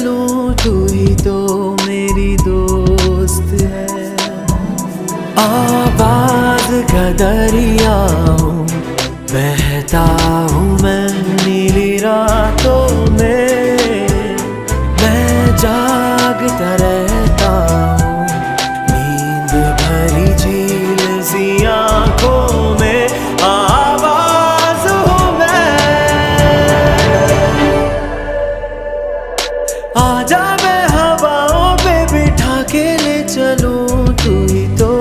चलूं, तू ही तो मेरी दोस्त है। आवाज का दरिया हूँ, बहता हूँ मैं नीली रातों में। मैं जागता रहता हूँ नींद भरी झील सी आँखों में। आवाज हूँ मैं, आजा मैं हवाओं पे बिठा के ले चलूं, तू ही तो